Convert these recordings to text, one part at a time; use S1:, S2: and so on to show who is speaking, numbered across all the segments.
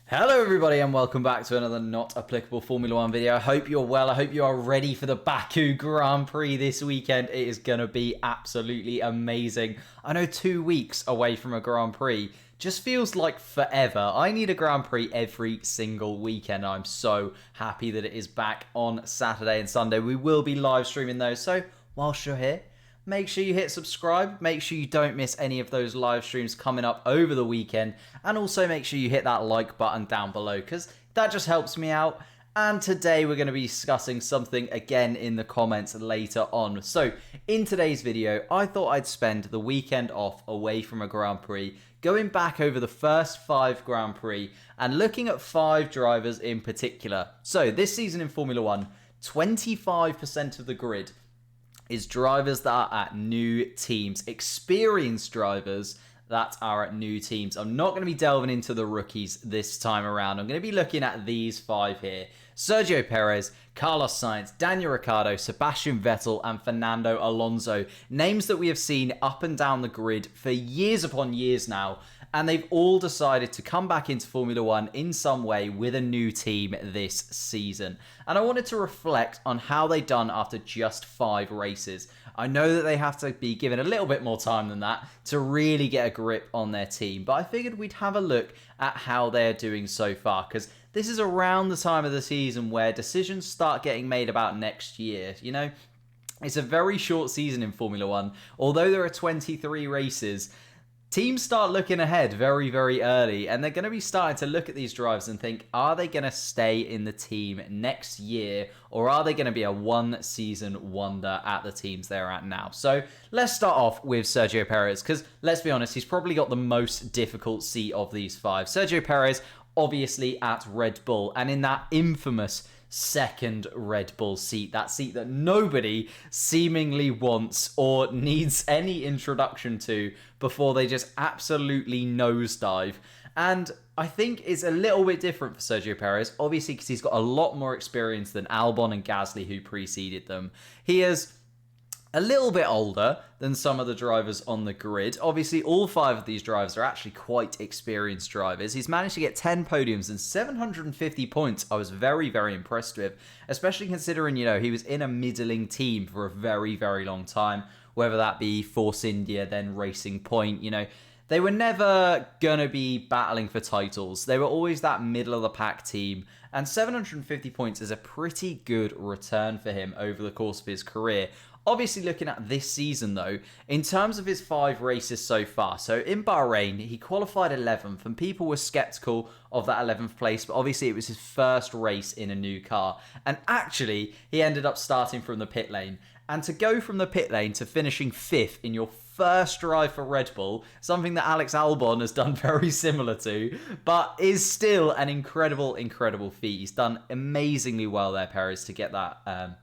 S1: Hello everybody and welcome back to another not applicable Formula 1 video. I hope you're well. I hope you are ready for the Baku Grand Prix this weekend. It is going to be absolutely amazing. I know 2 weeks away from a Grand Prix just feels like forever. I need a Grand Prix every single weekend. I'm so happy that it is back on Saturday and Sunday. We will be live streaming those. So whilst you're here, make sure you hit subscribe. Make sure you don't miss any of those live streams coming up over the weekend. And also make sure you hit that like button down below because that just helps me out. And today we're going to be discussing something again in the comments later on. So in today's video, I thought I'd spend the weekend off away from a Grand Prix, going back over the first 5 Grand Prix and looking at 5 drivers in particular. So this season in Formula 1, 25% of the grid is drivers that are at new teams, experienced drivers that are at new teams. I'm not going to be delving into the rookies this time around. I'm going to be looking at these 5 here. Sergio Perez, Carlos Sainz, Daniel Ricciardo, Sebastian Vettel, and Fernando Alonso. Names that we have seen up and down the grid for years upon years now. And they've all decided to come back into Formula 1 in some way with a new team this season. And I wanted to reflect on how they've done after just 5 races. I know that they have to be given a little bit more time than that to really get a grip on their team. But I figured we'd have a look at how they're doing so far, because this is around the time of the season where decisions start getting made about next year. You know, it's a very short season in Formula 1. Although there are 23 races, teams start looking ahead very, very early, and they're going to be starting to look at these drivers and think, are they going to stay in the team next year, or are they going to be a one-season wonder at the teams they're at now? So let's start off with Sergio Perez, because let's be honest, he's probably got the most difficult seat of these 5. Sergio Perez, obviously at Red Bull, and in that infamous second Red Bull seat, that seat that nobody seemingly wants or needs any introduction to before they just absolutely nosedive. And I think it's a little bit different for Sergio Perez, obviously because he's got a lot more experience than Albon and Gasly who preceded them. He is a little bit older than some of the drivers on the grid. Obviously, all 5 of these drivers are actually quite experienced drivers. He's managed to get 10 podiums and 750 points. I was very, very impressed with, especially considering, you know, he was in a middling team for a very, very long time, whether that be Force India, then Racing Point. You know, they were never going to be battling for titles. They were always that middle of the pack team. And 750 points is a pretty good return for him over the course of his career. Obviously, looking at this season, though, in terms of his 5 races so far, so in Bahrain, he qualified 11th, and people were skeptical of that 11th place, but obviously it was his first race in a new car. And actually, he ended up starting from the pit lane. And to go from the pit lane to finishing 5th in your first drive for Red Bull, something that Alex Albon has done very similar to, but is still an incredible, incredible feat. He's done amazingly well there, Perez, to get that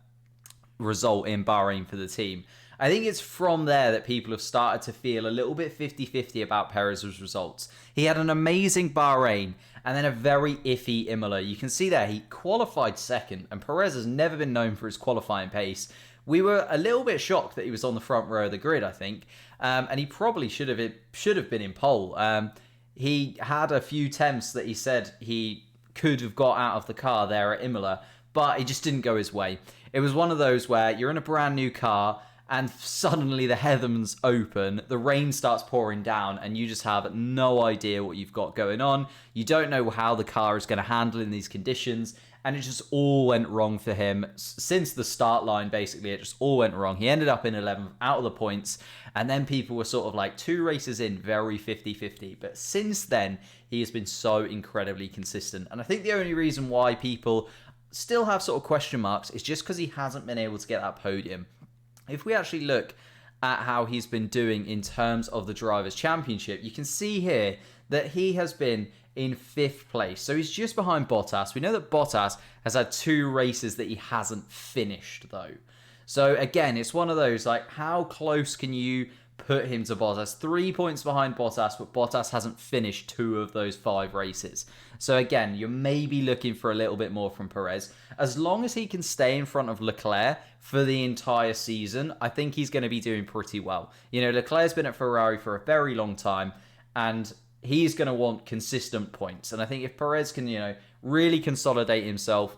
S1: result in Bahrain for the team. I think it's from there that people have started to feel a little bit 50-50 about Perez's results. He had an amazing Bahrain and then a very iffy Imola. You can see there he qualified 2nd, and Perez has never been known for his qualifying pace. We were a little bit shocked that he was on the front row of the grid, I think, and he probably should have been in pole. He had a few attempts that he said he could have got out of the car there at Imola, but it just didn't go his way. It was one of those where you're in a brand new car and suddenly the heavens open, the rain starts pouring down, and you just have no idea what you've got going on. You don't know how the car is going to handle in these conditions, and it just all went wrong for him. Since the start line, basically, it just all went wrong. He ended up in 11th, out of the points, and then people were sort of like 2 races in, very 50-50. But since then, he has been so incredibly consistent. And I think the only reason why people still have sort of question marks is just because he hasn't been able to get that podium. If we actually look at how he's been doing in terms of the Drivers' Championship, you can see here that he has been in 5th place. So he's just behind Bottas. We know that Bottas has had 2 races that he hasn't finished, though. So again, it's one of those, like, how close can you put him to Bottas? 3 points behind Bottas, but Bottas hasn't finished 2 of those 5 races. So again, you're maybe looking for a little bit more from Perez. As long as he can stay in front of Leclerc for the entire season, I think he's going to be doing pretty well. You know, Leclerc's been at Ferrari for a very long time, and he's going to want consistent points. And I think if Perez can, really consolidate himself,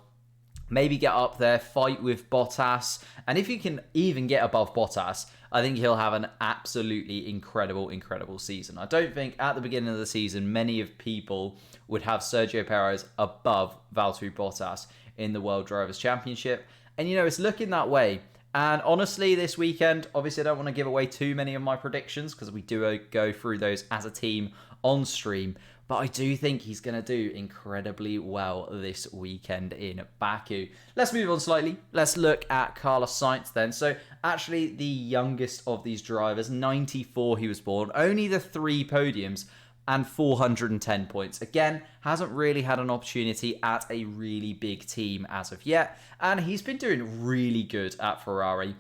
S1: maybe get up there, fight with Bottas, and if he can even get above Bottas, I think he'll have an absolutely incredible season. I don't think at the beginning of the season many of people would have Sergio Perez above Valtteri Bottas in the World Drivers' Championship. And, it's looking that way. And honestly, this weekend, obviously I don't want to give away too many of my predictions because we do go through those as a team on stream. But I do think he's going to do incredibly well this weekend in Baku. Let's move on slightly. Let's look at Carlos Sainz then. So actually the youngest of these drivers, 94 he was born, only the 3 podiums and 410 points. Again, hasn't really had an opportunity at a really big team as of yet. And he's been doing really good at Ferrari.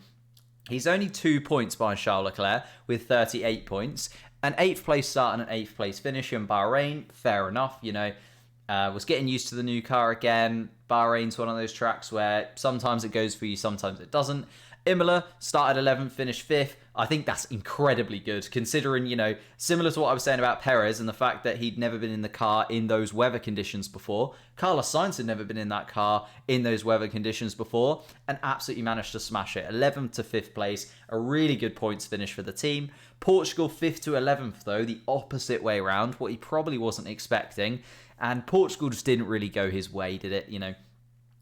S1: He's only 2 points behind Charles Leclerc with 38 points. An 8th place start and an 8th place finish in Bahrain. Fair enough, was getting used to the new car again. Bahrain's one of those tracks where sometimes it goes for you, sometimes it doesn't. Imola started 11th, finished 5th. I think that's incredibly good considering, similar to what I was saying about Perez and the fact that he'd never been in the car in those weather conditions before. Carlos Sainz had never been in that car in those weather conditions before and absolutely managed to smash it. 11th to 5th place, a really good points finish for the team. Portugal 5th to 11th though, the opposite way around, what he probably wasn't expecting. And Portugal just didn't really go his way, did it?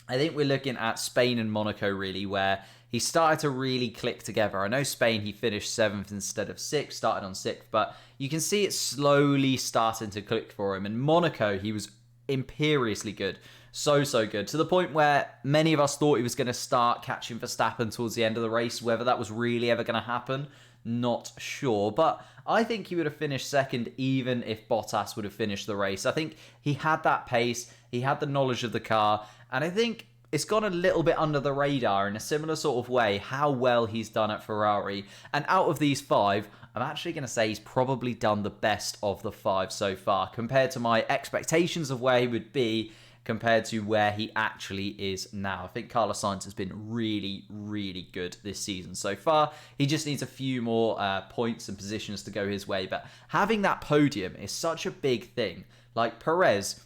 S1: I think we're looking at Spain and Monaco really, where he started to really click together. I know Spain, he finished 7th instead of 6th, started on 6th, but you can see it slowly starting to click for him. And Monaco, he was imperiously good. So good. To the point where many of us thought he was going to start catching Verstappen towards the end of the race. Whether that was really ever going to happen, not sure. But I think he would have finished second even if Bottas would have finished the race. I think he had that pace, he had the knowledge of the car, and I think it's gone a little bit under the radar in a similar sort of way how well he's done at Ferrari. And out of these 5, I'm actually going to say he's probably done the best of the 5 so far compared to my expectations of where he would be compared to where he actually is now. I think Carlos Sainz has been really good this season so far. He just needs a few more points and positions to go his way. But having that podium is such a big thing. Like Perez,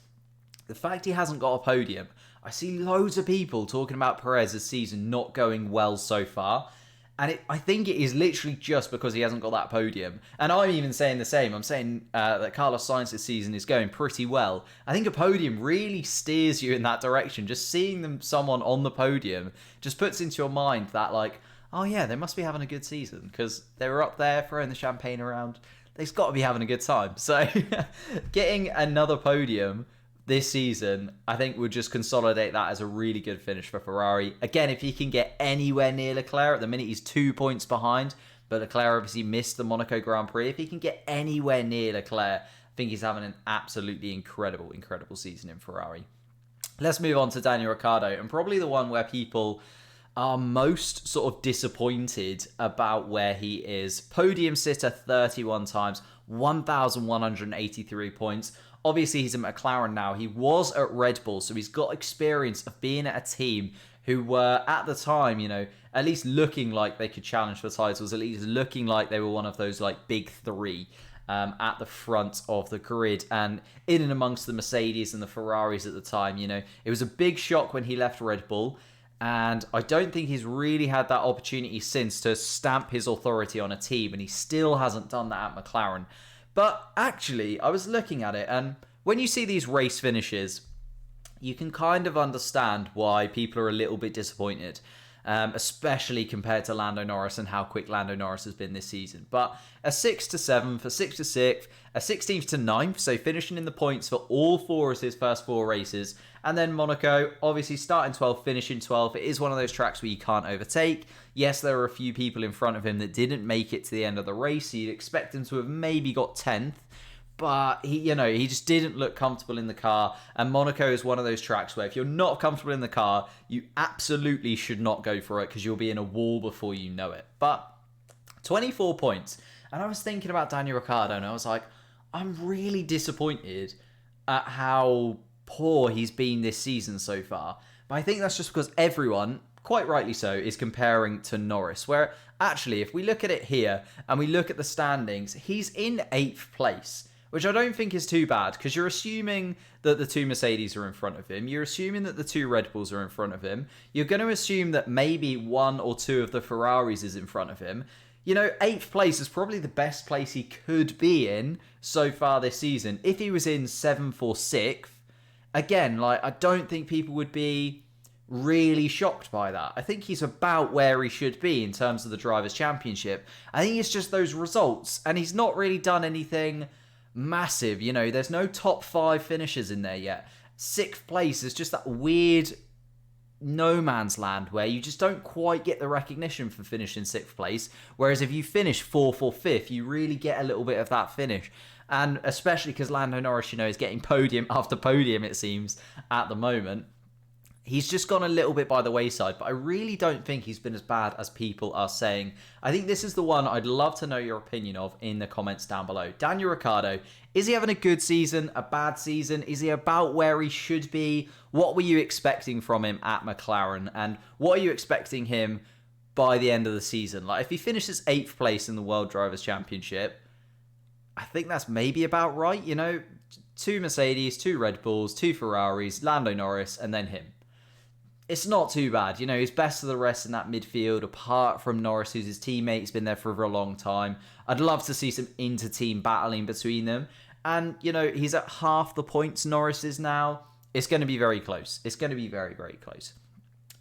S1: the fact he hasn't got a podium, I see loads of people talking about Perez's season not going well so far. And I think it is literally just because he hasn't got that podium. And I'm even saying the same. I'm saying that Carlos Sainz's season is going pretty well. I think a podium really steers you in that direction. Just seeing someone on the podium just puts into your mind that oh yeah, they must be having a good season because they were up there throwing the champagne around. They've got to be having a good time. So getting another podium this season, I think would just consolidate that as a really good finish for Ferrari. Again, if he can get anywhere near Leclerc, at the minute he's 2 points behind, but Leclerc obviously missed the Monaco Grand Prix. If he can get anywhere near Leclerc, I think he's having an absolutely incredible season in Ferrari. Let's move on to Daniel Ricciardo, and probably the one where people are most sort of disappointed about where he is. Podium sitter 31 times, 1,183 points. Obviously, he's at McLaren now. He was at Red Bull, so he's got experience of being at a team who were, at the time, at least looking like they could challenge for titles, at least looking like they were one of those, big 3 at the front of the grid. And in and amongst the Mercedes and the Ferraris at the time, it was a big shock when he left Red Bull. And I don't think he's really had that opportunity since to stamp his authority on a team, and he still hasn't done that at McLaren. But actually, I was looking at it, and when you see these race finishes, you can kind of understand why people are a little bit disappointed, especially compared to Lando Norris and how quick Lando Norris has been this season. But a 6th to 7th, a 6th to 6th, a 16th to 9th, so finishing in the points for all 4 of his first 4 races. And then Monaco, obviously starting 12th, finishing 12th. It is one of those tracks where you can't overtake. Yes, there are a few people in front of him that didn't make it to the end of the race. You'd expect him to have maybe got 10th. But he just didn't look comfortable in the car. And Monaco is one of those tracks where if you're not comfortable in the car, you absolutely should not go for it because you'll be in a wall before you know it. But 24 points. And I was thinking about Daniel Ricciardo and I was like, I'm really disappointed at how poor he's been this season so far. But I think that's just because everyone, quite rightly so, is comparing to Norris. Where actually, if we look at it here and we look at the standings, he's in 8th place. which I don't think is too bad, because you're assuming that the two Mercedes are in front of him. You're assuming that the two Red Bulls are in front of him. You're going to assume that maybe one or two of the Ferraris is in front of him. You know, 8th place is probably the best place he could be in so far this season. If he was in 7th or 6th, again, like, I don't think people would be really shocked by that. I think he's about where he should be in terms of the Drivers' Championship. I think it's just those results, and he's not really done anything massive. You know, there's no top 5 finishes in there yet. 6th place is just that weird no man's land where you just don't quite get the recognition for finishing 6th place, whereas if you finish 4th or 5th, you really get a little bit of that finish. And especially because Lando Norris, you know, is getting podium after podium, it seems, at the moment. He's just gone a little bit by the wayside, but I really don't think he's been as bad as people are saying. I think this is the one I'd love to know your opinion of in the comments down below. Daniel Ricciardo, is he having a good season, a bad season? Is he about where he should be? What were you expecting from him at McLaren? And what are you expecting him by the end of the season? Like, if he finishes 8th place in the World Drivers' Championship, I think that's maybe about right. You know, 2 Mercedes, 2 Red Bulls, 2 Ferraris, Lando Norris, and then him. It's not too bad. You know, he's best of the rest in that midfield, apart from Norris, who's his teammate. He's been there for a long time. I'd love to see some inter-team battling between them. And, you know, he's at half the points Norris is now. It's going to be very close. It's going to be very, very close.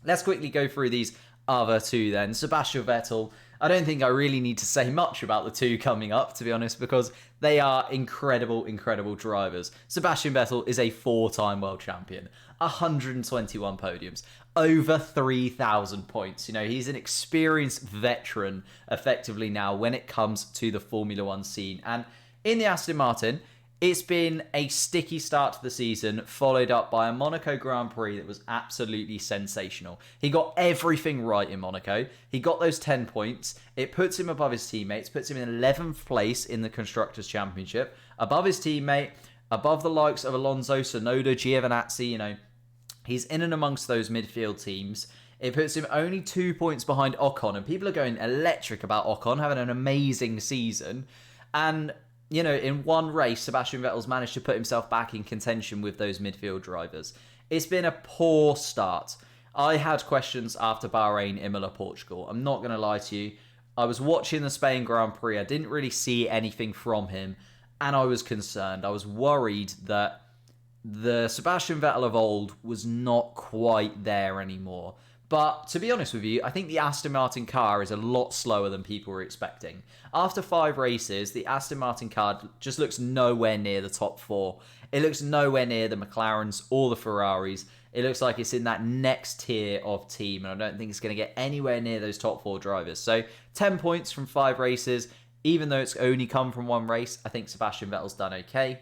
S1: Let's quickly go through these other two then. Sebastian Vettel. I don't think I really need to say much about the two coming up, to be honest, because they are incredible, incredible drivers. Sebastian Vettel is a 4-time world champion, 121 podiums, over 3,000 points. You know, he's an experienced veteran, effectively now, when it comes to the Formula One scene. And in the Aston Martin, it's been a sticky start to the season, followed up by a Monaco Grand Prix that was absolutely sensational. He got everything right in Monaco. He got those 10 points. It puts him above his teammates, puts him in 11th place in the Constructors' Championship, above his teammate, above the likes of Alonso, Tsunoda, Giovinazzi. You know, he's in and amongst those midfield teams. It puts him only 2 points behind Ocon, and people are going electric about Ocon having an amazing season. And you know, in one race, Sebastian Vettel's managed to put himself back in contention with those midfield drivers. It's been a poor start. I had questions after Bahrain, Imola, Portugal. I'm not going to lie to you. I was watching the Spain Grand Prix. I didn't really see anything from him, and I was concerned. I was worried that the Sebastian Vettel of old was not quite there anymore. But to be honest with you, I think the Aston Martin car is a lot slower than people were expecting. After 5 races, the Aston Martin car just looks nowhere near the top 4. It looks nowhere near the McLarens or the Ferraris. It looks like it's in that next tier of team, and I don't think it's going to get anywhere near those top 4 drivers. So 10 points from 5 races, even though it's only come from 1 race, I think Sebastian Vettel's done okay.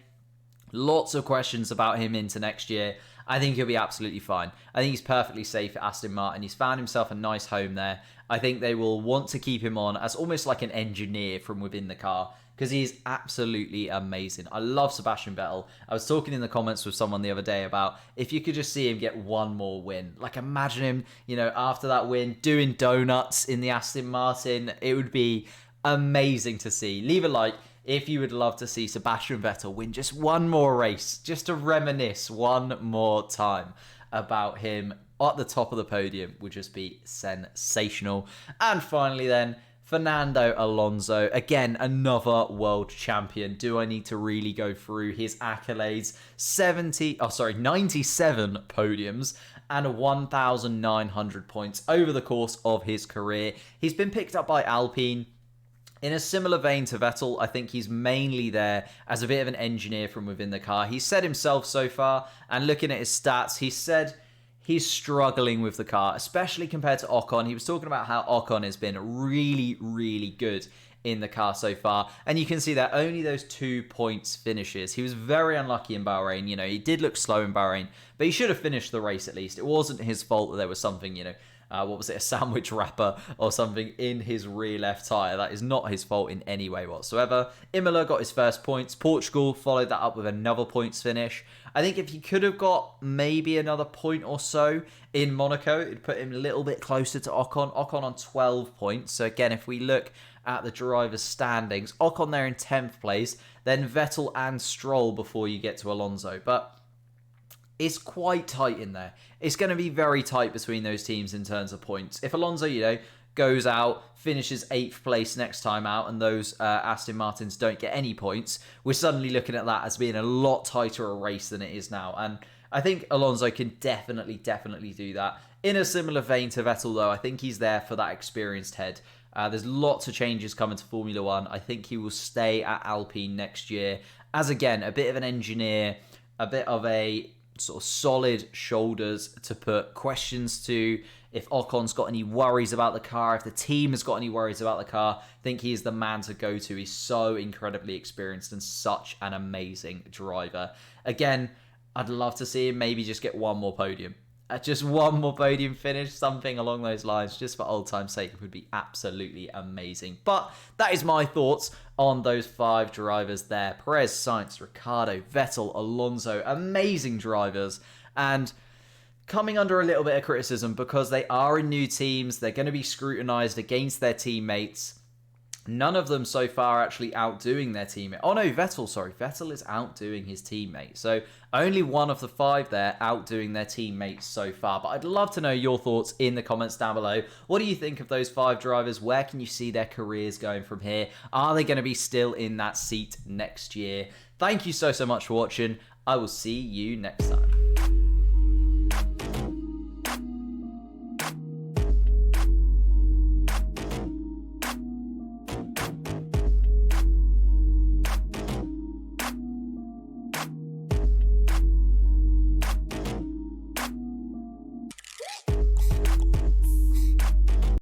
S1: Lots of questions about him into next year. I think he'll be absolutely fine. I think he's perfectly safe at Aston Martin. He's found himself a nice home there. I think they will want to keep him on as almost like an engineer from within the car, because he's absolutely amazing. I love Sebastian Vettel. I was talking in the comments with someone the other day about if you could just see him get one more win. Like, imagine him, you know, after that win, doing donuts in the Aston Martin. It would be amazing to see. Leave a like if you would love to see Sebastian Vettel win just one more race, just to reminisce one more time about him at the top of the podium. Would just be sensational. And finally then, Fernando Alonso, again, another world champion. Do I need to really go through his accolades? 97 podiums and 1,900 points over the course of his career. He's been picked up by Alpine. In a similar vein to Vettel, I think he's mainly there as a bit of an engineer from within the car. He's said himself so far, and looking at his stats, he said he's struggling with the car, especially compared to Ocon. He was talking about how Ocon has been really, really good in the car so far. And you can see that only those 2 points finishes. He was very unlucky in Bahrain. You know, he did look slow in Bahrain, but he should have finished the race at least. It wasn't his fault that there was something, you know, what was it, a sandwich wrapper or something in his rear left tyre. That is not his fault in any way whatsoever. Imola got his first points. Portugal followed that up with another points finish. I think if he could have got maybe another point or so in Monaco, it'd put him a little bit closer to Ocon. Ocon on 12 points. So again, if we look at the drivers' standings, Ocon there in 10th place, then Vettel and Stroll before you get to Alonso. But it's quite tight in there. It's going to be very tight between those teams in terms of points. If Alonso, goes out, finishes 8th place next time out, and those Aston Martins don't get any points, we're suddenly looking at that as being a lot tighter a race than it is now. And I think Alonso can definitely do that. In a similar vein to Vettel, though, I think he's there for that experienced head. There's lots of changes coming to Formula One. I think he will stay at Alpine next year as, again, a bit of an engineer, a bit of a sort of solid shoulders to put questions to. If Ocon's got any worries about the car, if the team has got any worries about the car, I think he is the man to go to. He's so incredibly experienced and such an amazing driver. Again, I'd love to see him maybe just get one more podium. Just one more podium finish, something along those lines, just for old time's sake, would be absolutely amazing. But that is my thoughts on those 5 drivers there. Perez, Sainz, Ricciardo, Vettel, Alonso, amazing drivers. And coming under a little bit of criticism because they are in new teams, they're going to be scrutinised against their teammates. None of them so far actually outdoing their teammate. Oh no, Vettel is outdoing his teammate. So only one of the 5 there outdoing their teammates so far. But I'd love to know your thoughts in the comments down below. What do you think of those 5 drivers? Where can you see their careers going from here? Are they going to be still in that seat next year? Thank you so much for watching. I will see you next time.